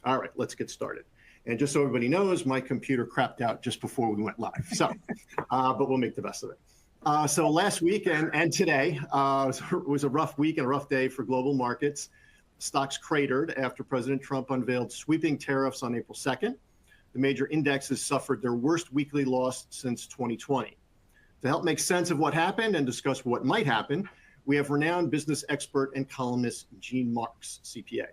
All right, let's get started. And just so everybody knows, my computer crapped out just before we went live. So, but we'll make the best of it. So last week and today was a rough week and a rough day for global markets. Stocks cratered after President Trump unveiled sweeping tariffs on April 2nd. The major indexes suffered their worst weekly loss since 2020. To help make sense of what happened and discuss what might happen, we have renowned business expert and columnist Gene Marks, CPA.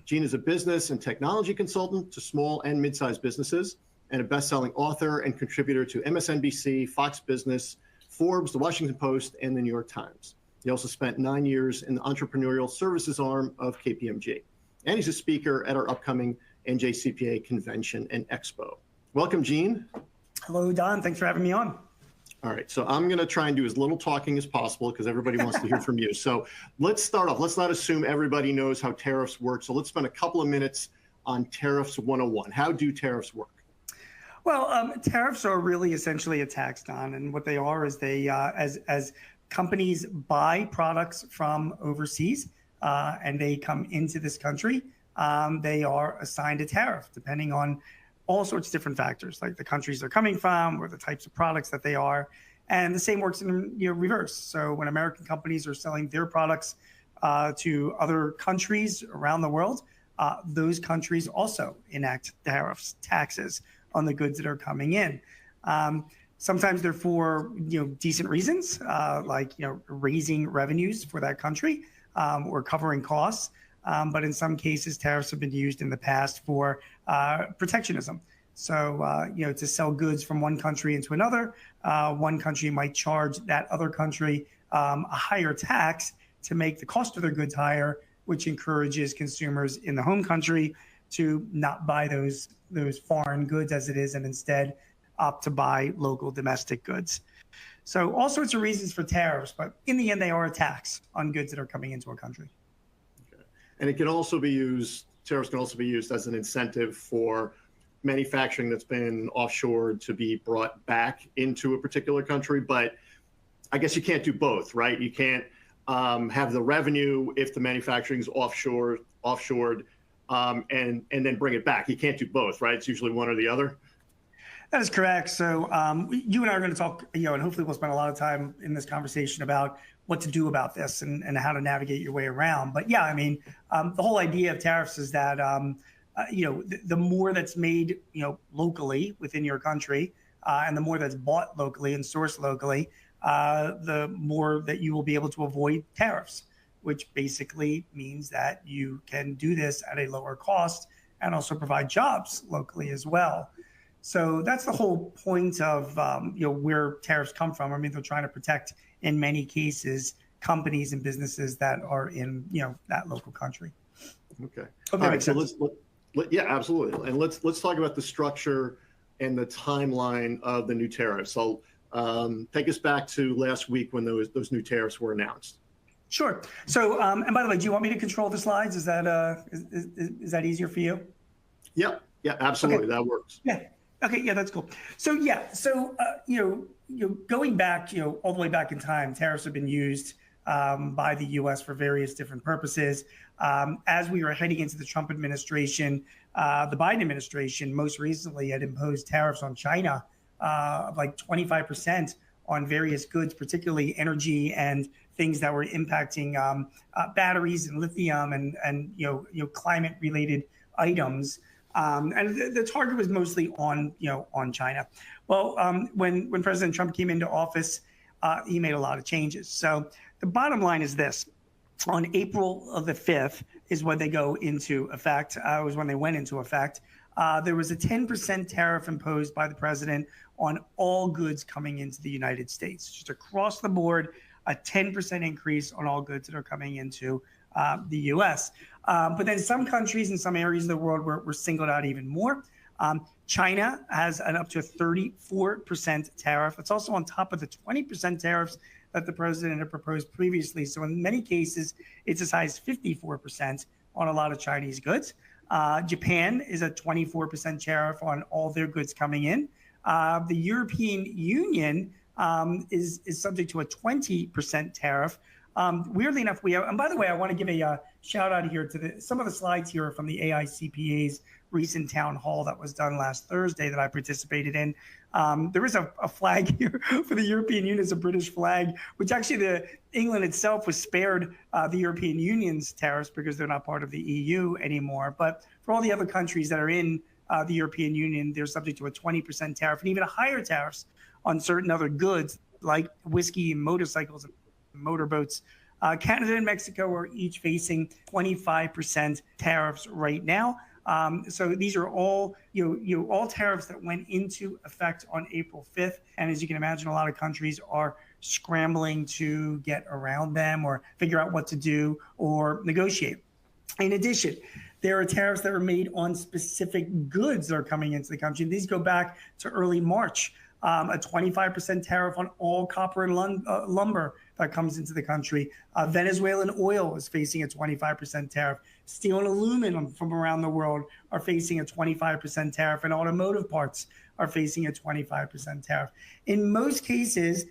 Gene is a business and technology consultant to small and mid-sized businesses and a best-selling author and contributor to MSNBC, Fox Business, Forbes, The Washington Post, and The New York Times. He also spent 9 years in the entrepreneurial services arm of KPMG. And he's a speaker at our upcoming NJCPA convention and expo. Welcome, Gene. Hello, Don. Thanks for having me on. All right, so I'm going to try and do as little talking as possible because everybody wants to hear from you. So let's start off. Let's not assume everybody knows how tariffs work. So let's spend a couple of minutes on Tariffs 101. How do tariffs work? Well, tariffs are really essentially a tax, Don, and what they are is they, as companies buy products from overseas and they come into this country, they are assigned a tariff depending on all sorts of different factors, like the countries they're coming from or the types of products that they are. And the same works in reverse. So when American companies are selling their products to other countries around the world, those countries also enact tariffs, taxes on the goods that are coming in. Sometimes they're for decent reasons, like raising revenues for that country or covering costs. But in some cases, tariffs have been used in the past for protectionism. So, to sell goods from one country into another, one country might charge that other country a higher tax to make the cost of their goods higher, which encourages consumers in the home country to not buy those foreign goods as it is and instead opt to buy local domestic goods. So all sorts of reasons for tariffs, but in the end, they are a tax on goods that are coming into a country. And it can also be used, tariffs can also be used as an incentive for manufacturing that's been offshored to be brought back into a particular country. But I guess you can't do both, right? You can't have the revenue if the manufacturing is offshored and then bring it back. You can't do both, right? It's usually one or the other. That is correct. So you and I are going to talk, and hopefully we'll spend a lot of time in this conversation about what to do about this and how to navigate your way around. But yeah, I mean, the whole idea of tariffs is that, the more that's made, locally within your country and the more that's bought locally and sourced locally, the more that you will be able to avoid tariffs, which basically means that you can do this at a lower cost and also provide jobs locally as well. So that's the whole point of where tariffs come from. I mean, they're trying to protect, in many cases, companies and businesses that are in that local country. Okay. All right. So yeah, absolutely. And let's talk about the structure and the timeline of the new tariffs. So take us back to last week when those new tariffs were announced. Sure. So and by the way, do you want me to control the slides? Is that is that easier for you? Yeah. Yeah. Absolutely. Okay. That works. Yeah. Okay, yeah, that's cool. So going back, all the way back in time, tariffs have been used by the U.S. for various different purposes. As we were heading into the Trump administration, the Biden administration most recently had imposed tariffs on China of like 25% on various goods, particularly energy and things that were impacting batteries and lithium and climate-related items. And the target was mostly on China. Well, when President Trump came into office, he made a lot of changes. So the bottom line is this: on April of the 5th is when they go into effect. Was when they went into effect. There was a 10% tariff imposed by the president on all goods coming into the United States, just across the board, a 10% increase on all goods that are coming into the U.S. But then some countries in some areas of the world were singled out even more. China has an up to 34% tariff. It's also on top of the 20% tariffs that the president had proposed previously. So in many cases, it's as high as 54% on a lot of Chinese goods. Japan is a 24% tariff on all their goods coming in. The European Union is subject to a 20% tariff Weirdly enough, we have, and by the way, I want to give a shout out here to some of the slides here are from the AICPA's recent town hall that was done last Thursday that I participated in. There is a flag here for the European Union, it's a British flag, which actually England itself was spared the European Union's tariffs because they're not part of the EU anymore. But for all the other countries that are in the European Union, they're subject to a 20% tariff and even a higher tariffs on certain other goods like whiskey and motorcycles and motorboats. Canada and Mexico are each facing 25% tariffs right now. So these are all all tariffs that went into effect on April 5th. And as you can imagine, a lot of countries are scrambling to get around them or figure out what to do or negotiate. In addition, there are tariffs that are made on specific goods that are coming into the country. These go back to early March. A 25% tariff on all copper and lumber that comes into the country. Venezuelan oil is facing a 25% tariff. Steel and aluminum from around the world are facing a 25% tariff, and automotive parts are facing a 25% tariff. In most cases,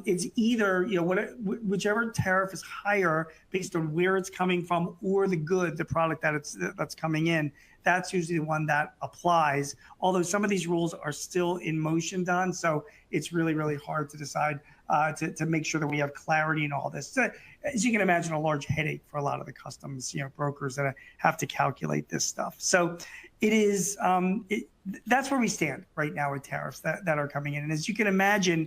it's either whichever tariff is higher based on where it's coming from or the good, the product that's coming in. That's usually the one that applies. Although some of these rules are still in motion, Don, so it's really, really hard to decide to make sure that we have clarity in all this. So, as you can imagine, a large headache for a lot of the customs brokers that have to calculate this stuff. So it is that's where we stand right now with tariffs that are coming in. And as you can imagine,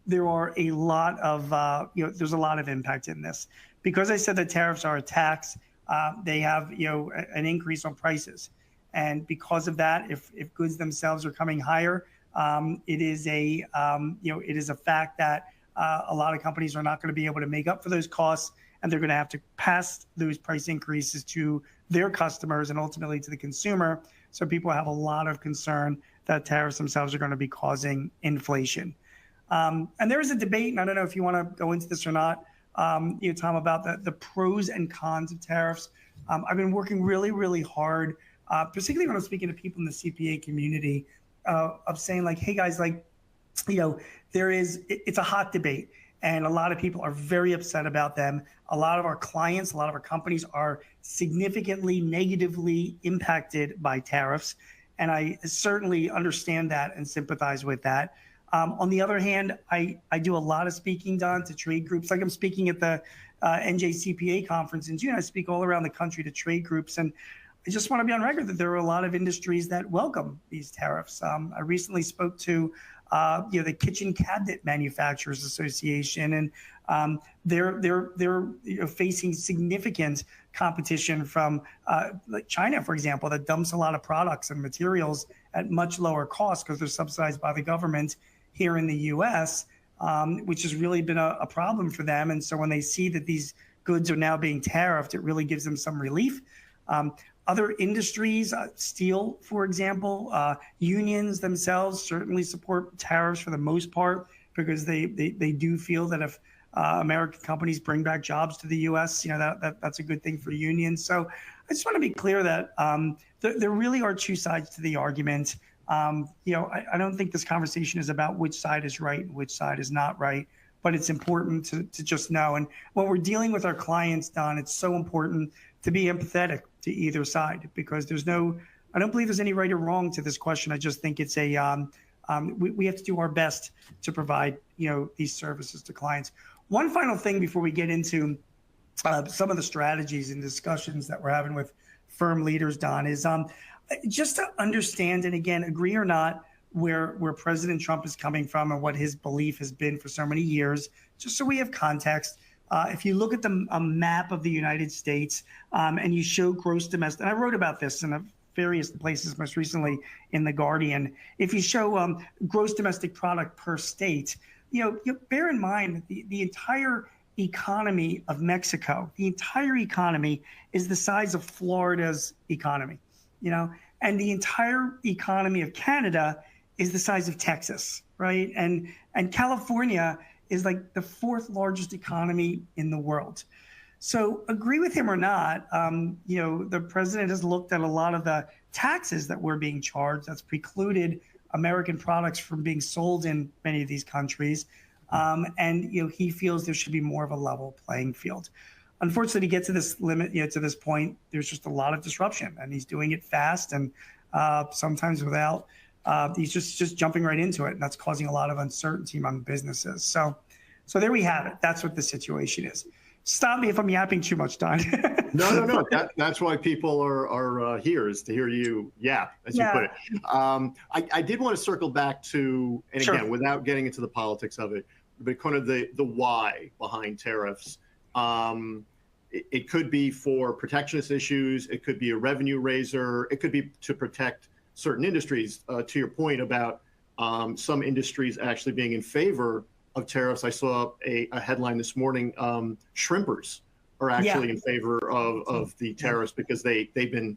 there are a lot of there's a lot of impact in this because I said that tariffs are a tax. They have an increase on prices, and because of that, if goods themselves are coming higher, it is a fact that a lot of companies are not going to be able to make up for those costs, and they're going to have to pass those price increases to their customers and ultimately to the consumer. So people have a lot of concern that tariffs themselves are going to be causing inflation. And there is a debate, and I don't know if you want to go into this or not, Tom, about the pros and cons of tariffs. I've been working really, really hard, particularly when I'm speaking to people in the CPA community, of saying like, hey guys, it's a hot debate and a lot of people are very upset about them. A lot of our clients, a lot of our companies are significantly negatively impacted by tariffs. And I certainly understand that and sympathize with that. On the other hand, I do a lot of speaking, Don, to trade groups. Like I'm speaking at the NJCPA conference in June. I speak all around the country to trade groups. And I just want to be on record that there are a lot of industries that welcome these tariffs. I recently spoke to the Kitchen Cabinet Manufacturers Association, and they're facing significant competition from like China, for example, that dumps a lot of products and materials at much lower cost because they're subsidized by the government here in the U.S., which has really been a problem for them. And so when they see that these goods are now being tariffed, it really gives them some relief. Other industries, steel, for example, unions themselves certainly support tariffs for the most part because they do feel that if American companies bring back jobs to the U.S., that's a good thing for unions. So I just want to be clear that there really are two sides to the argument. I don't think this conversation is about which side is right and which side is not right, but it's important to just know. And when we're dealing with our clients, Don, it's so important to be empathetic to either side because I don't believe there's any right or wrong to this question. I just think it's we have to do our best to provide, these services to clients. One final thing before we get into some of the strategies and discussions that we're having with firm leaders, Don, is just to understand, and again, agree or not, where President Trump is coming from and what his belief has been for so many years, just so we have context. If you look at a map of the United States and you show gross domestic, and I wrote about this in various places, most recently in The Guardian, if you show gross domestic product per state, you bear in mind that the entire economy of Mexico, the entire economy is the size of Florida's economy, and the entire economy of Canada is the size of Texas, right? And California is like the fourth largest economy in the world. So agree with him or not, the president has looked at a lot of the taxes that we're being charged. That's precluded American products from being sold in many of these countries. And he feels there should be more of a level playing field. Unfortunately, to get to this limit, to this point, there's just a lot of disruption, and he's doing it fast and sometimes without. He's just jumping right into it, and that's causing a lot of uncertainty among businesses. So there we have it. That's what the situation is. Stop me if I'm yapping too much, Don. No. That's why people are here, is to hear you yap, as you put it. I did want to circle back to, and again, without getting into the politics of it, but kind of the why behind tariffs. It could be for protectionist issues. It could be a revenue raiser. It could be to protect certain industries. To your point about some industries actually being in favor of tariffs, I saw a headline this morning. Shrimpers are actually in favor of the tariffs because they've been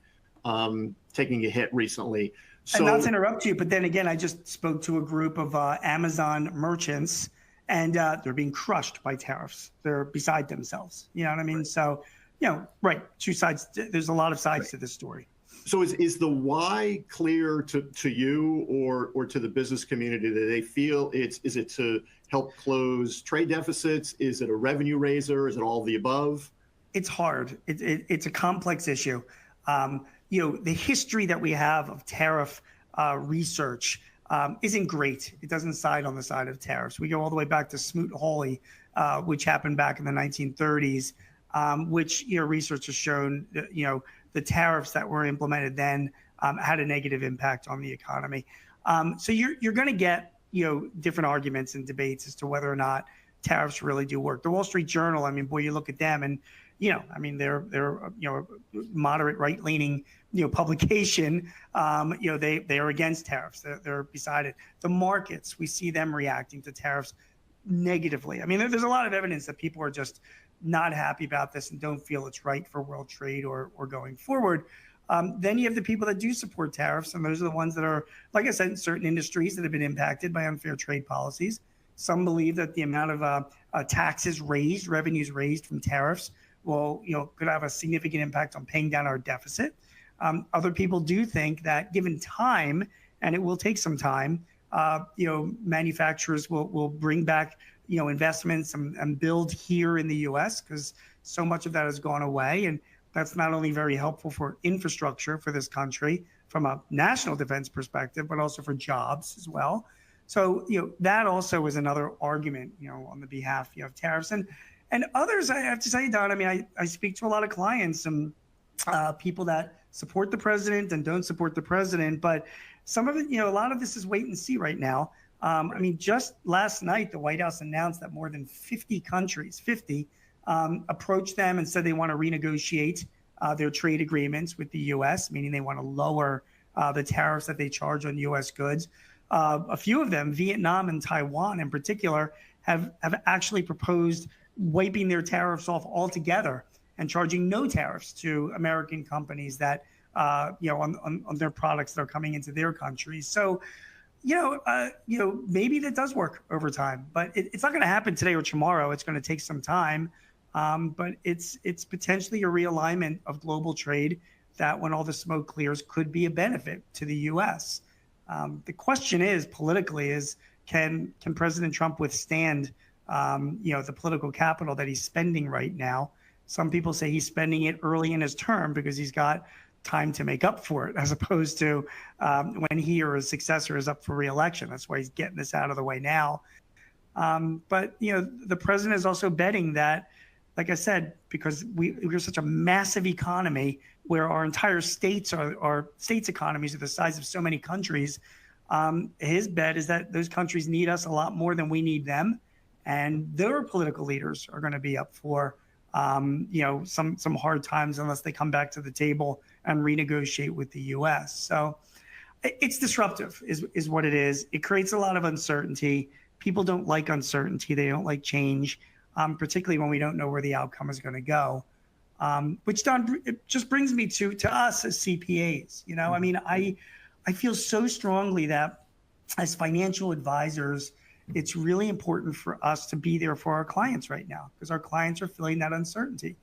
taking a hit recently. So, and not to interrupt you, but then again, I just spoke to a group of Amazon merchants, and they're being crushed by tariffs. They're beside themselves. You know what I mean? Right. So, right. Two sides. There's a lot of sides to this story. So is the why clear to you or to the business community that they feel is it to help close trade deficits? Is it a revenue raiser? Is it all of the above? It's hard. It's a complex issue. The history that we have of tariff research isn't great. It doesn't side on the side of tariffs. We go all the way back to Smoot-Hawley, which happened back in the 1930s, which research has shown that, the tariffs that were implemented then had a negative impact on the economy. So you're going to get different arguments and debates as to whether or not tariffs really do work. The Wall Street Journal, you look at them and they're a moderate right-leaning publication. They are against tariffs. They're beside it. The markets, we see them reacting to tariffs negatively. There's a lot of evidence that people are just not happy about this and don't feel it's right for world trade or going forward. Then you have the people that do support tariffs, and those are the ones that are, like I said, in certain industries that have been impacted by unfair trade policies. Some believe that the amount of taxes raised, revenues raised from tariffs could have a significant impact on paying down our deficit. Other people do think that given time, and it will take some time, manufacturers will bring back investments and build here in the U.S. because so much of that has gone away. And that's not only very helpful for infrastructure for this country from a national defense perspective, but also for jobs as well. So, that also is another argument, on the behalf of tariffs. And others, I have to say, Don, I speak to a lot of clients and people that support the president and don't support the president. But some of it, a lot of this is wait and see right now. Just last night, the White House announced that more than 50 countries, approached them and said they want to renegotiate their trade agreements with the U.S., meaning they want to lower the tariffs that they charge on U.S. goods. A few of them, Vietnam and Taiwan in particular, have actually proposed wiping their tariffs off altogether and charging no tariffs to American companies that, on their products that are coming into their countries. So, maybe that does work over time, but it's not going to happen today or tomorrow. It's going to take some time, but it's potentially a realignment of global trade that, when all the smoke clears, could be a benefit to the U.S. The question is, politically, can President Trump withstand, the political capital that he's spending right now? Some people say he's spending it early in his term because he's got time to make up for it, as opposed to when he or his successor is up for re-election. That's why he's getting this out of the way now. But the president is also betting that, like I said, because we're such a massive economy where our entire states economies are the size of so many countries. His bet is that those countries need us a lot more than we need them, and their political leaders are going to be up for some hard times unless they come back to the table and renegotiate with the U.S. So it's disruptive is what it is. It creates a lot of uncertainty. People don't like uncertainty. They don't like change, particularly when we don't know where the outcome is going to go. Which, Don, it just brings me to us as CPAs. I feel so strongly that as financial advisors, it's really important for us to be there for our clients right now, because our clients are feeling that uncertainty.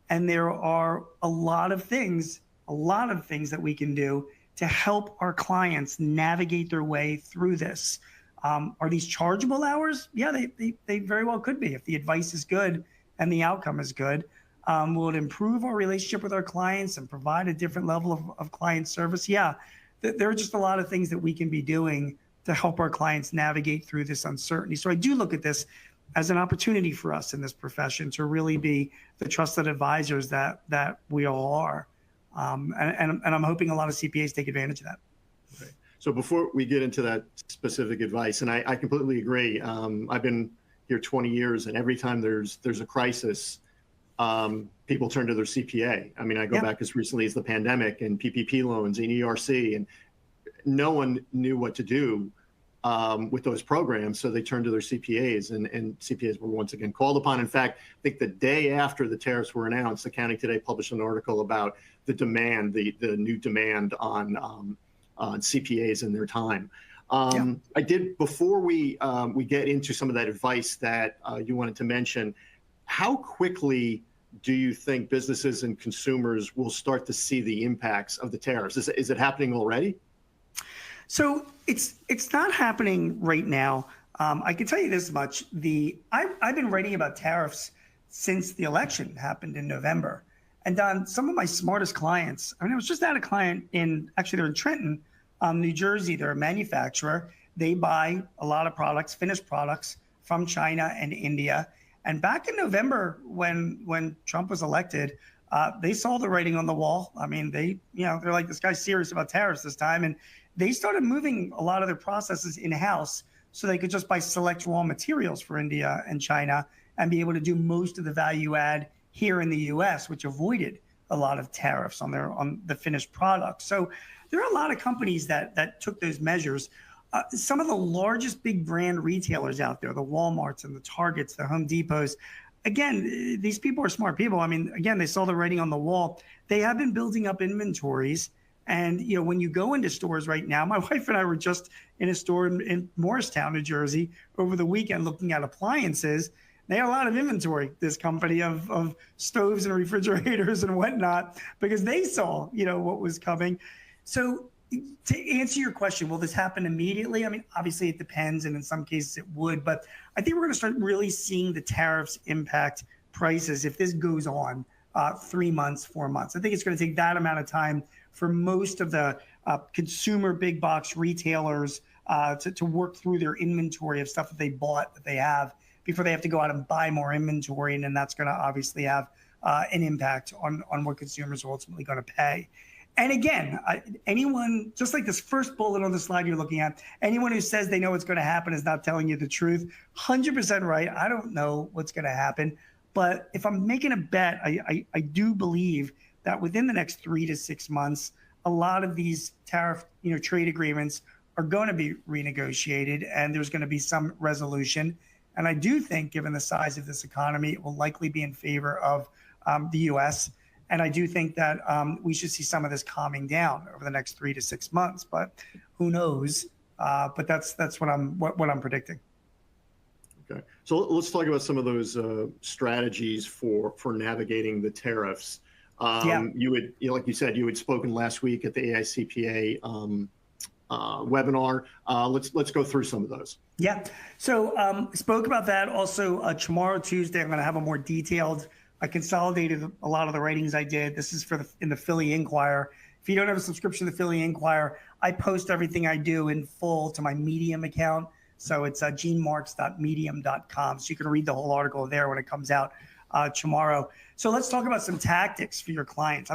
And there are a lot of things that we can do to help our clients navigate their way through this. Are these chargeable hours? Yeah, they very well could be if the advice is good and the outcome is good. Will it improve our relationship with our clients and provide a different level of client service? Yeah, there are just a lot of things that we can be doing to help our clients navigate through this uncertainty. So I do look at this as an opportunity for us in this profession to really be the trusted advisors that we all are. And I'm hoping a lot of CPAs take advantage of that. Okay. So before we get into that specific advice, and I completely agree. I've been here 20 years, and every time there's a crisis, people turn to their CPA. I mean, I go back as recently as the pandemic and PPP loans and ERC, and no one knew what to do with those programs, so they turned to their CPAs, and CPAs were once again called upon. In fact, I think the day after the tariffs were announced, Accounting Today published an article about the demand, the new demand on CPAs in their time. I did, before we get into some of that advice that you wanted to mention, how quickly do you think businesses and consumers will start to see the impacts of the tariffs? Is it happening already? So it's not happening right now. I can tell you this much: I've been writing about tariffs since the election happened in November, and Don, some of my smartest clients. I mean, I was just at a client they're in Trenton, New Jersey. They're a manufacturer. They buy a lot of products, finished products from China and India. And back in November, when Trump was elected, they saw the writing on the wall. I mean, they're like, this guy's serious about tariffs this time, and they started moving a lot of their processes in-house so they could just buy select raw materials for India and China and be able to do most of the value add here in the U.S., which avoided a lot of tariffs on the finished products. So there are a lot of companies that took those measures. Some of the largest big brand retailers out there, the Walmarts and the Targets, the Home Depots, again, these people are smart people. I mean, again, they saw the writing on the wall. They have been building up inventories. And, when you go into stores right now, my wife and I were just in a store in Morristown, New Jersey, over the weekend looking at appliances. They had a lot of inventory, this company, of stoves and refrigerators and whatnot, because they saw, what was coming. So to answer your question, will this happen immediately? I mean, obviously it depends, and in some cases it would, but I think we're going to start really seeing the tariffs impact prices if this goes on 3 months, 4 months. I think it's going to take that amount of time for most of the consumer big box retailers to work through their inventory of stuff that they bought, that they have, before they have to go out and buy more inventory. And then that's going to obviously have an impact on what consumers are ultimately going to pay. And again, anyone, just like this first bullet on the slide you're looking at, anyone who says they know what's going to happen is not telling you the truth. 100% right. I don't know what's going to happen. But if I'm making a bet, I do believe that within the next 3 to 6 months, a lot of these tariff trade agreements are going to be renegotiated, and there's going to be some resolution. And I do think, given the size of this economy, it will likely be in favor of the U.S., and I do think that we should see some of this calming down over the next 3 to 6 months, but who knows? But that's what I'm predicting. Okay, so let's talk about some of those strategies for navigating the tariffs. You would, like you said, you had spoken last week at the AICPA webinar. Let's go through some of those. Yeah, so spoke about that. Also, tomorrow, Tuesday, I'm going to have a more detailed. I consolidated a lot of the writings I did. This is in the Philly Inquirer. If you don't have a subscription to the Philly Inquirer, I post everything I do in full to my Medium account. So it's genemarks.medium.com. So you can read the whole article there when it comes out tomorrow. So let's talk about some tactics for your clients.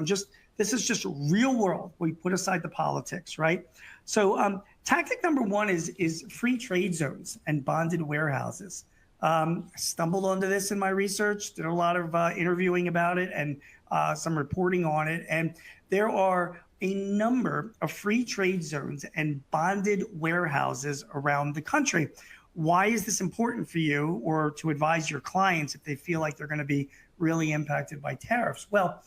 This is just real world. We put aside the politics, right? So tactic number one is free trade zones and bonded warehouses. I stumbled onto this in my research, did a lot of interviewing about it and some reporting on it. And there are a number of free trade zones and bonded warehouses around the country. Why is this important for you or to advise your clients if they feel like they're going to be really impacted by tariffs? Well,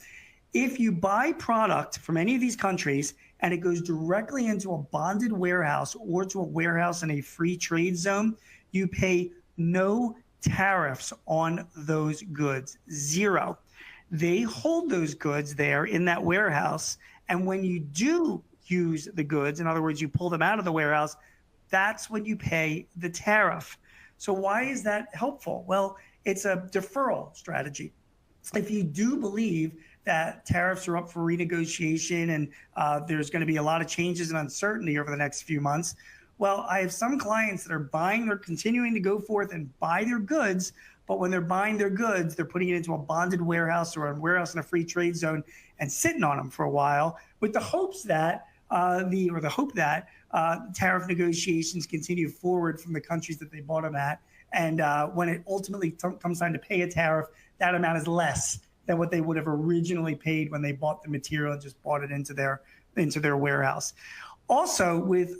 if you buy product from any of these countries and it goes directly into a bonded warehouse or to a warehouse in a free trade zone, you pay no tariffs on those goods, zero. They hold those goods there in that warehouse. And when you do use the goods, in other words, you pull them out of the warehouse, that's when you pay the tariff. So why is that helpful? Well, it's a deferral strategy. If you do believe that tariffs are up for renegotiation and there's going to be a lot of changes and uncertainty over the next few months, well, I have some clients that are they're continuing to go forth and buy their goods, but when they're buying their goods, they're putting it into a bonded warehouse or a warehouse in a free trade zone and sitting on them for a while with the hopes that tariff negotiations continue forward from the countries that they bought them at. And when it ultimately comes time to pay a tariff, that amount is less than what they would have originally paid when they bought the material and just bought it into their warehouse. Also, with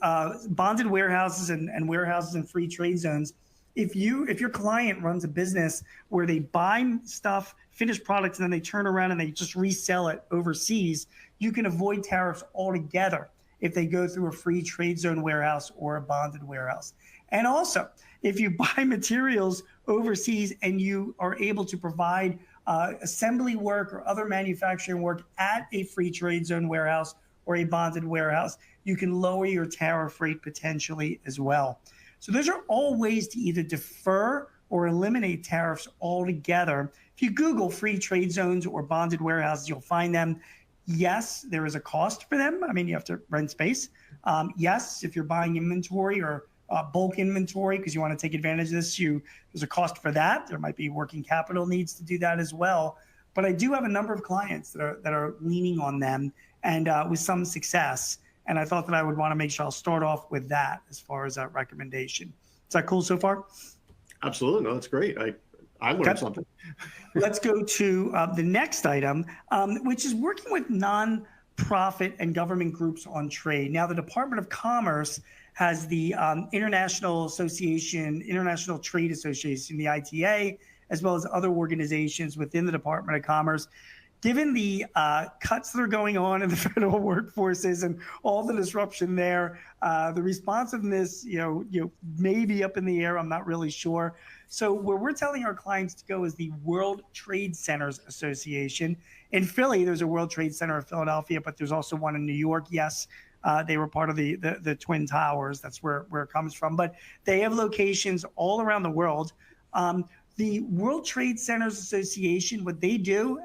bonded warehouses and warehouses in free trade zones, if your client runs a business where they buy stuff, finished products, and then they turn around and they just resell it overseas, you can avoid tariffs altogether if they go through a free trade zone warehouse or a bonded warehouse. And also, if you buy materials overseas and you are able to provide assembly work or other manufacturing work at a free trade zone warehouse or a bonded warehouse, you can lower your tariff rate potentially as well. So those are all ways to either defer or eliminate tariffs altogether. If you Google free trade zones or bonded warehouses, you'll find them. Yes, there is a cost for them. I mean, you have to rent space. Yes, if you're buying inventory or bulk inventory because you want to take advantage of this, there's a cost for that. There might be working capital needs to do that as well. But I do have a number of clients that are leaning on them and with some success. And I thought that I would want to make sure I'll start off with that as far as that recommendation. Is that cool so far? Absolutely. No, that's great. I learned something. Let's go to the next item, which is working with nonprofit and government groups on trade. Now, the Department of Commerce has the International Trade Association, the ITA, as well as other organizations within the Department of Commerce. Given the cuts that are going on in the federal workforces and all the disruption there, the responsiveness, may be up in the air. I'm not really sure. So where we're telling our clients to go is the World Trade Centers Association. In Philly, there's a World Trade Center in Philadelphia, but there's also one in New York. Yes, they were part of the Twin Towers. That's where it comes from. But they have locations all around the world. The World Trade Centers Association, what they do,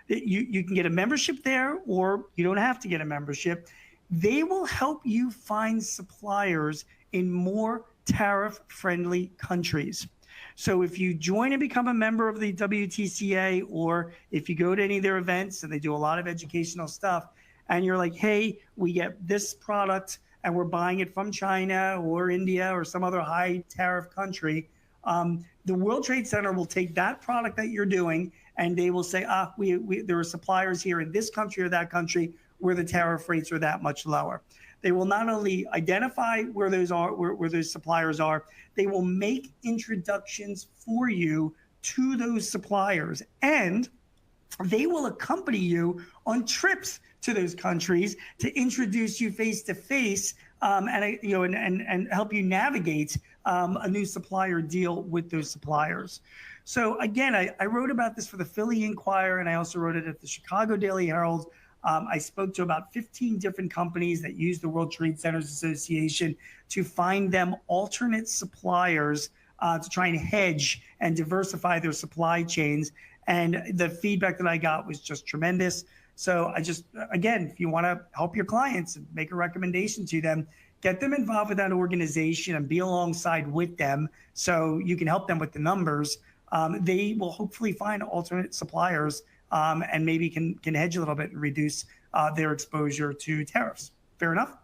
you can get a membership there, or you don't have to get a membership. They will help you find suppliers in more tariff-friendly countries. So if you join and become a member of the WTCA, or if you go to any of their events, and they do a lot of educational stuff, and you're like, hey, we get this product, and we're buying it from China or India or some other high tariff country, the World Trade Center will take that product that you're doing, and they will say, there are suppliers here in this country or that country where the tariff rates are that much lower. They will not only identify where those suppliers are, they will make introductions for you to those suppliers, and they will accompany you on trips to those countries to introduce you face to face, and help you navigate a new supplier deal with those suppliers. So again, I wrote about this for the Philly Inquirer, and I also wrote it at the Chicago Daily Herald. I spoke to about 15 different companies that use the World Trade Centers Association to find them alternate suppliers to try and hedge and diversify their supply chains. And the feedback that I got was just tremendous. So again, if you want to help your clients and make a recommendation to them, get them involved with that organization and be alongside with them so you can help them with the numbers. They will hopefully find alternate suppliers and maybe can hedge a little bit and reduce their exposure to tariffs. Fair enough?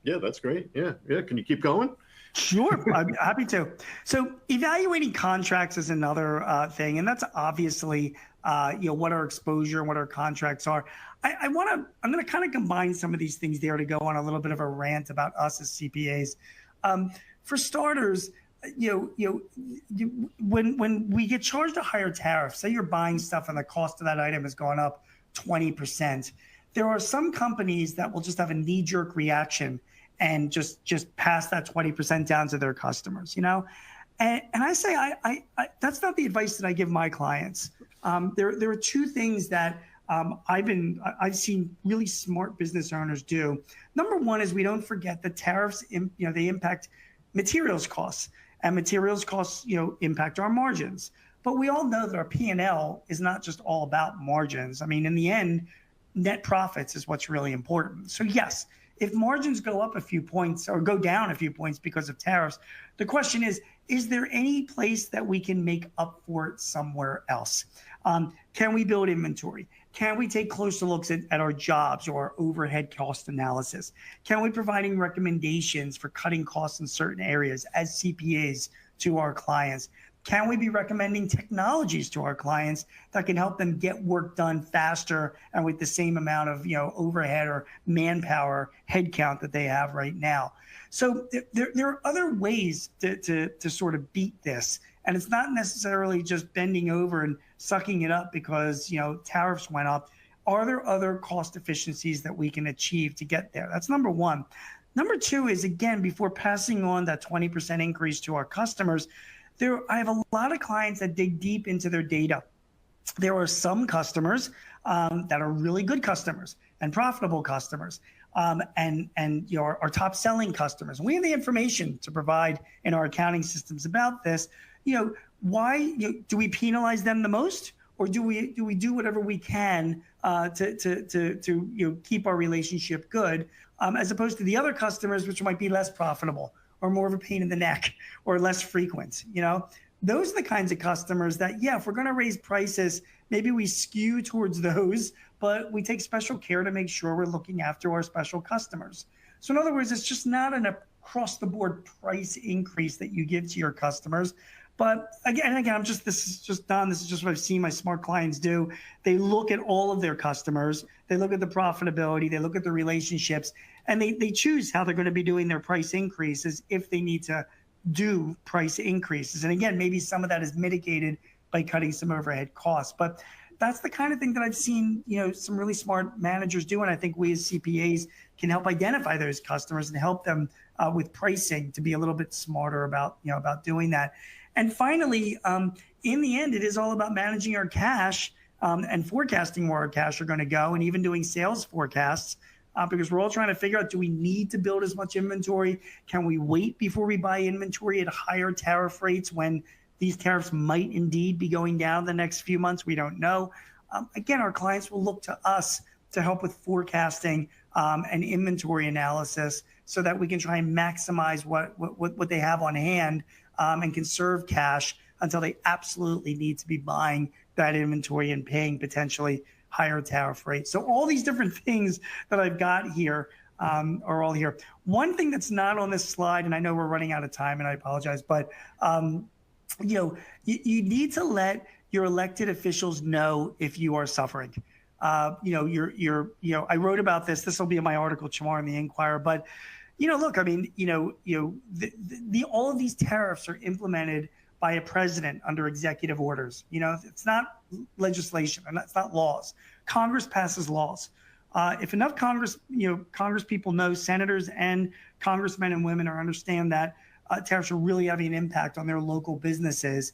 Yeah, that's great. Yeah. Can you keep going? Sure, I'm happy to. So evaluating contracts is another thing, and that's obviously what our exposure and what our contracts are. I'm going to kind of combine some of these things there to go on a little bit of a rant about us as CPAs. For starters, when we get charged a higher tariff, say you're buying stuff and the cost of that item has gone up 20%, there are some companies that will just have a knee-jerk reaction and just pass that 20% down to their customers, And I say, I that's not the advice that I give my clients. There are two things that I've seen really smart business owners do. Number one is we don't forget that tariffs, they impact materials costs, and materials costs, impact our margins. But we all know that our P&L is not just all about margins. I mean, in the end, net profits is what's really important. So yes, if margins go up a few points or go down a few points because of tariffs, the question is there any place that we can make up for it somewhere else? Can we build inventory? Can we take closer looks at our jobs or our overhead cost analysis? Can we providing recommendations for cutting costs in certain areas as CPAs to our clients? Can we be recommending technologies to our clients that can help them get work done faster and with the same amount of overhead or manpower headcount that they have right now? So there are other ways to sort of beat this. And it's not necessarily just bending over and sucking it up because tariffs went up. Are there other cost efficiencies that we can achieve to get there? That's number one. Number two is, again, before passing on that 20% increase to our customers, I have a lot of clients that dig deep into their data. There are some customers that are really good customers and profitable customers, and our top selling customers. We have the information to provide in our accounting systems about this. Why do we penalize them the most, or do we do whatever we can to keep our relationship good, as opposed to the other customers which might be less profitable or more of a pain in the neck or less frequent? Those are the kinds of customers that, if we're going to raise prices, maybe we skew towards those, but we take special care to make sure we're looking after our special customers. So in other words, it's just not an across the board price increase that you give to your customers. But again, this is just what I've seen my smart clients do. They look at all of their customers. They look at the profitability. They look at the relationships, and they choose how they're going to be doing their price increases if they need to do price increases. And again, maybe some of that is mitigated by cutting some overhead costs. But that's the kind of thing that I've seen, some really smart managers do. And I think we as CPAs can help identify those customers and help them with pricing to be a little bit smarter about doing that. And finally, in the end, it is all about managing our cash and forecasting where our cash are going to go, and even doing sales forecasts, because we're all trying to figure out, do we need to build as much inventory? Can we wait before we buy inventory at higher tariff rates when these tariffs might indeed be going down the next few months? We don't know. Again, our clients will look to us to help with forecasting and inventory analysis so that we can try and maximize what they have on hand and conserve cash until they absolutely need to be buying that inventory and paying potentially higher tariff rates. So all these different things that I've got here are all here. One thing that's not on this slide, and I know we're running out of time, and I apologize, but you need to let your elected officials know if you are suffering. I wrote about this. This will be in my article tomorrow in the Inquirer, but look, I mean, all of these tariffs are implemented by a president under executive orders. It's not legislation and it's not laws. Congress passes laws. If enough Congress people know, senators and congressmen and women understand that tariffs are really having an impact on their local businesses,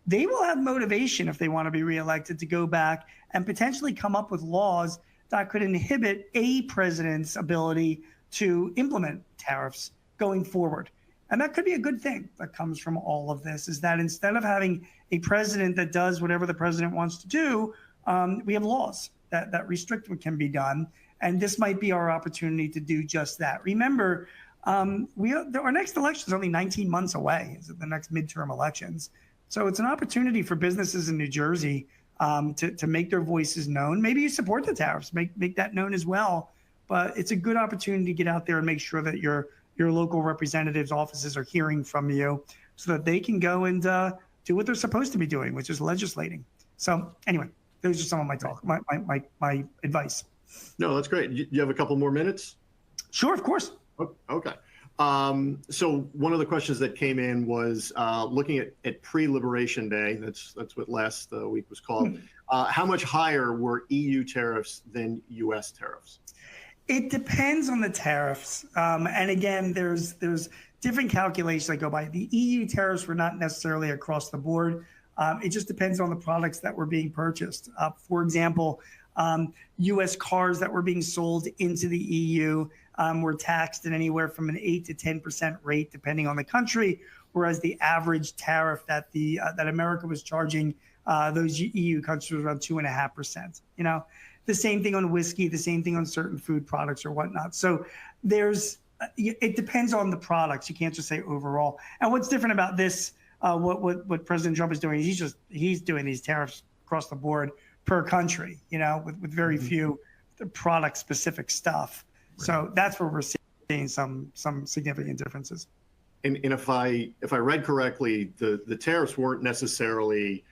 they will have motivation if they want to be reelected to go back and potentially come up with laws that could inhibit a president's ability to implement tariffs going forward. And that could be a good thing that comes from all of this, is that instead of having a president that does whatever the president wants to do, we have laws that restrict what can be done. And this might be our opportunity to do just that. Remember, our next election is only 19 months away. It's the next midterm elections. So it's an opportunity for businesses in New Jersey to make their voices known. Maybe you support the tariffs, make that known as well. But it's a good opportunity to get out there and make sure that your local representatives' offices are hearing from you so that they can go and do what they're supposed to be doing, which is legislating. So anyway, those are some of my talk, my advice. No, that's great. You have a couple more minutes? Sure, of course. Okay. So one of the questions that came in was looking at pre-Liberation Day. That's what last week was called. How much higher were EU tariffs than US tariffs? It depends on the tariffs. And again, there's different calculations that go by. The EU tariffs were not necessarily across the board. It just depends on the products that were being purchased. For example, U.S. cars that were being sold into the EU were taxed at anywhere from an 8 to 10% rate, depending on the country, whereas the average tariff that that America was charging those EU countries was around 2.5%. You know, the same thing on whiskey, the same thing on certain food products or whatnot. So it depends on the products. You can't just say overall. And what's different about this, what President Trump is doing, he's doing these tariffs across the board per country, you know, with very few product specific stuff. Right. So that's where we're seeing some significant differences. And if I read correctly, the tariffs weren't necessarily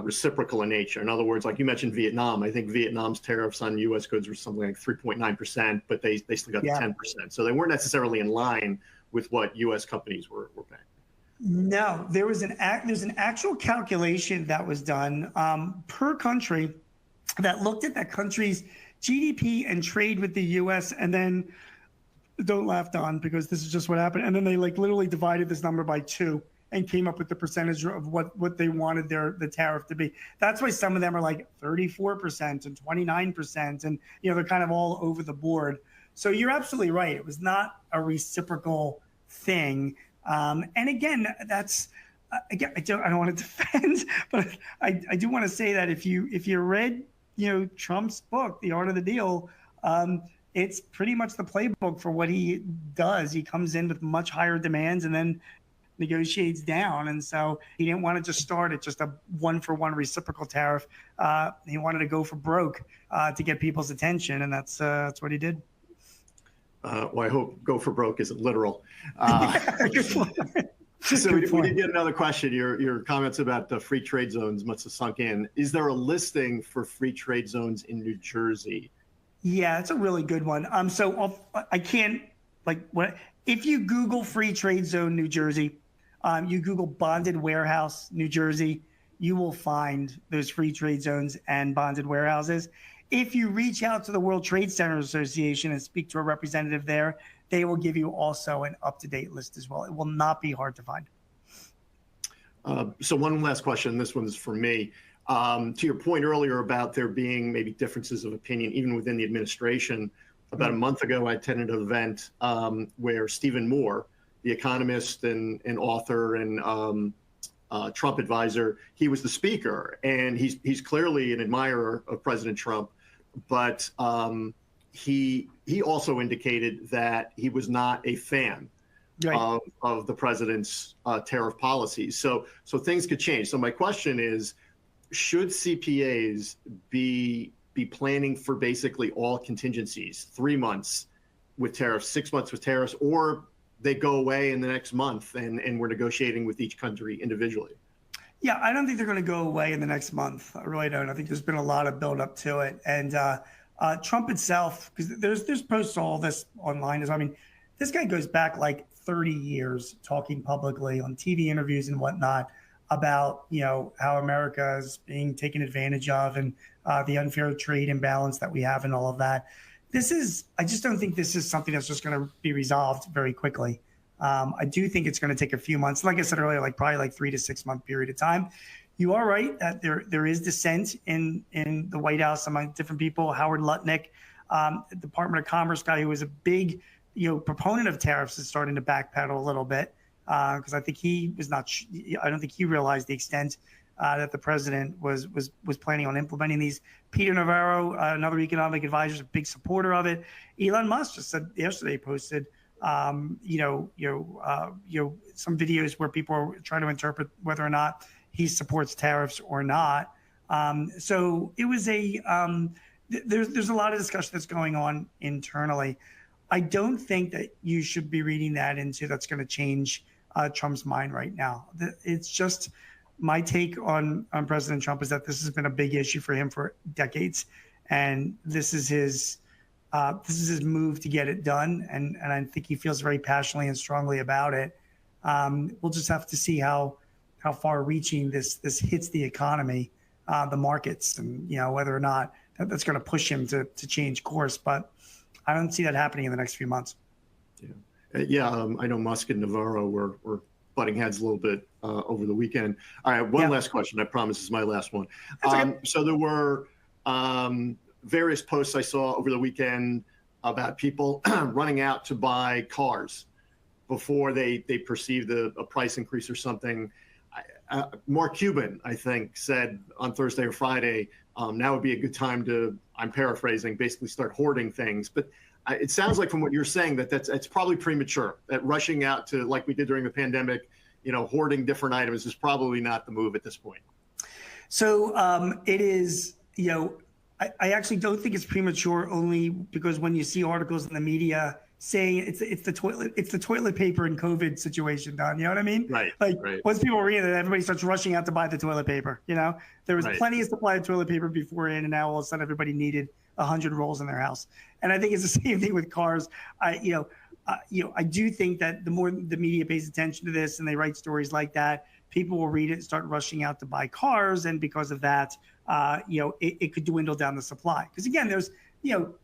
reciprocal in nature. In other words, like you mentioned Vietnam, I think Vietnam's tariffs on U.S. goods were something like 3.9%, but they still got 10%. So they weren't necessarily in line with what U.S. companies were paying. No, there's an actual calculation that was done per country that looked at that country's GDP and trade with the U.S. and then, don't laugh, Don, because this is just what happened. And then they like literally divided this number by 2 and came up with the percentage of what they wanted the tariff to be. That's why some of them are like 34% and 29%, and you know they're kind of all over the board. So you're absolutely right. It was not a reciprocal thing. And again, that's again, I don't want to defend, but I do want to say that if you read Trump's book, The Art of the Deal, it's pretty much the playbook for what he does. He comes in with much higher demands and then negotiates down. And so he didn't want to just start at just a 1-for-1 reciprocal tariff. He wanted to go for broke to get people's attention, and that's what he did. Well, I hope go for broke isn't literal. So we did get another question. Your comments about the free trade zones must have sunk in. Is there a listing for free trade zones in New Jersey? Yeah, it's a really good one. So I can't if you Google free trade zone New Jersey, you Google bonded warehouse New Jersey, you will find those free trade zones and bonded warehouses. If you reach out to the World Trade Center Association and speak to a representative there, they will give you also an up-to-date list as well. It will not be hard to find. So one last question. This one's for me. To your point earlier about there being maybe differences of opinion even within the administration, about a month ago I attended an event where Stephen Moore, the economist and author and Trump advisor, he was the speaker, and he's clearly an admirer of President Trump, but he also indicated that he was not a fan of the president's tariff policies. So things could change. So my question is, should CPAs be planning for basically all contingencies, 3 months with tariffs, 6 months with tariffs, or they go away in the next month and we're negotiating with each country individually? Yeah, I don't think they're going to go away in the next month. I really don't. I think there's been a lot of build up to it. And Trump itself, because there's posts all this online. I mean, this guy goes back like 30 years talking publicly on TV interviews and whatnot about, how America is being taken advantage of and the unfair trade imbalance that we have and all of that. I just don't think this is something that's just going to be resolved very quickly. I do think it's going to take a few months. Like I said earlier, probably 3 to 6 month period of time. You are right that there is dissent in the White House among different people. Howard Lutnick, Department of Commerce guy who was a big proponent of tariffs, is starting to backpedal a little bit because I think he was not. I don't think he realized the extent that the president was planning on implementing these. Peter Navarro, another economic advisor, is a big supporter of it. Elon Musk just said yesterday, posted some videos where people are trying to interpret whether or not he supports tariffs or not. So it was there's a lot of discussion that's going on internally. I don't think that you should be reading that into that's going to change Trump's mind right now. It's just my take on President Trump is that this has been a big issue for him for decades, and this is his move to get it done, and I think he feels very passionately and strongly about it. We'll just have to see how far-reaching this hits the economy, the markets, and whether or not that's going to push him to change course. But I don't see that happening in the next few months. Yeah, I know Musk and Navarro were butting heads a little bit over the weekend. All right, one last question. I promise this is my last one. So there were various posts I saw over the weekend about people running out to buy cars before they perceived a price increase or something. Mark Cuban, I think, said on Thursday or Friday, now would be a good time to, I'm paraphrasing, basically start hoarding things. But it sounds like from what you're saying that it's probably premature, that rushing out to, like we did during the pandemic, hoarding different items is probably not the move at this point. So it is, I actually don't think it's premature, only because when you see articles in the media saying it's the toilet paper and COVID situation, Don, you know what I mean? Right. Once people read it, everybody starts rushing out to buy the toilet paper. There was plenty of supply of toilet paper beforehand, and now all of a sudden everybody needed 100 rolls in their house. And I think it's the same thing with cars. I do think that the more the media pays attention to this and they write stories like that, people will read it and start rushing out to buy cars, and because of that, it could dwindle down the supply. Because again, there's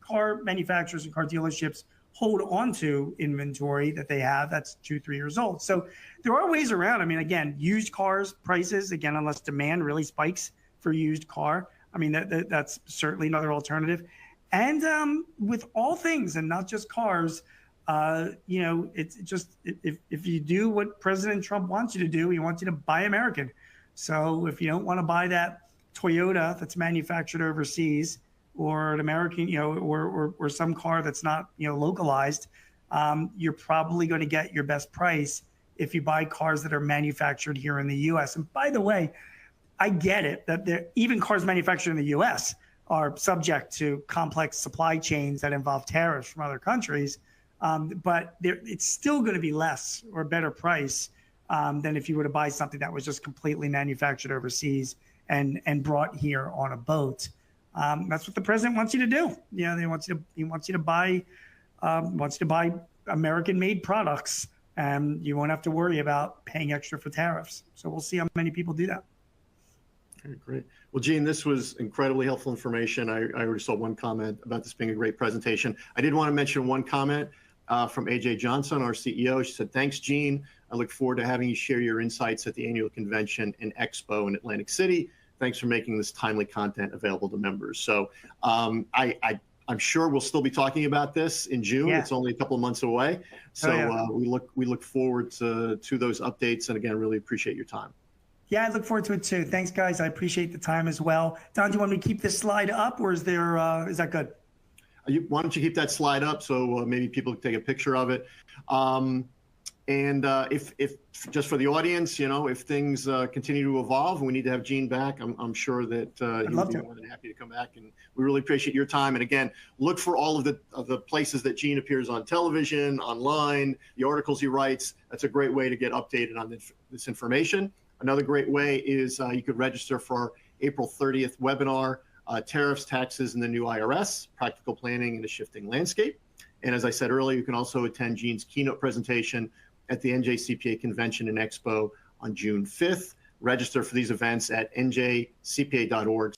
car manufacturers and car dealerships hold on to inventory that they have that's 2-3 years old. So there are ways around. I mean, again, used cars prices, again, unless demand really spikes for used car, I mean, that's certainly another alternative. And with all things, and not just cars, it's just, if you do what President Trump wants you to do, he wants you to buy American. So if you don't want to buy that Toyota that's manufactured overseas, or an American, or some car that's not, localized, you're probably going to get your best price if you buy cars that are manufactured here in the U.S. And by the way, I get it that even cars manufactured in the U.S. are subject to complex supply chains that involve tariffs from other countries, but it's still going to be less or better price than if you were to buy something that was just completely manufactured overseas and brought here on a boat. That's what the president wants you to do. He wants you to buy American-made products, and you won't have to worry about paying extra for tariffs. So we'll see how many people do that. Okay, great. Well, Gene, this was incredibly helpful information. I already saw one comment about this being a great presentation. I did want to mention one comment from AJ Johnson, our CEO. She said, "Thanks, Gene. I look forward to having you share your insights at the annual convention and expo in Atlantic City. Thanks for making this timely content available to members." So I'm sure we'll still be talking about this in June. It's only a couple of months away. So we look forward to those updates. And again, really appreciate your time. Yeah, I look forward to it too. Thanks, guys. I appreciate the time as well. Don, do you want me to keep this slide up, or is that good? Why don't you keep that slide up so maybe people can take a picture of it. And if just for the audience, if things continue to evolve and we need to have Gene back, I'm sure that he would be more than happy to come back. And we really appreciate your time. And again, look for all of the places that Gene appears on television, online, the articles he writes. That's a great way to get updated on this information. Another great way is you could register for our April 30th webinar, Tariffs, Taxes, and the New IRS, Practical Planning in a Shifting Landscape. And as I said earlier, you can also attend Gene's keynote presentation at the NJCPA Convention and Expo on June 5th. Register for these events at njcpa.org.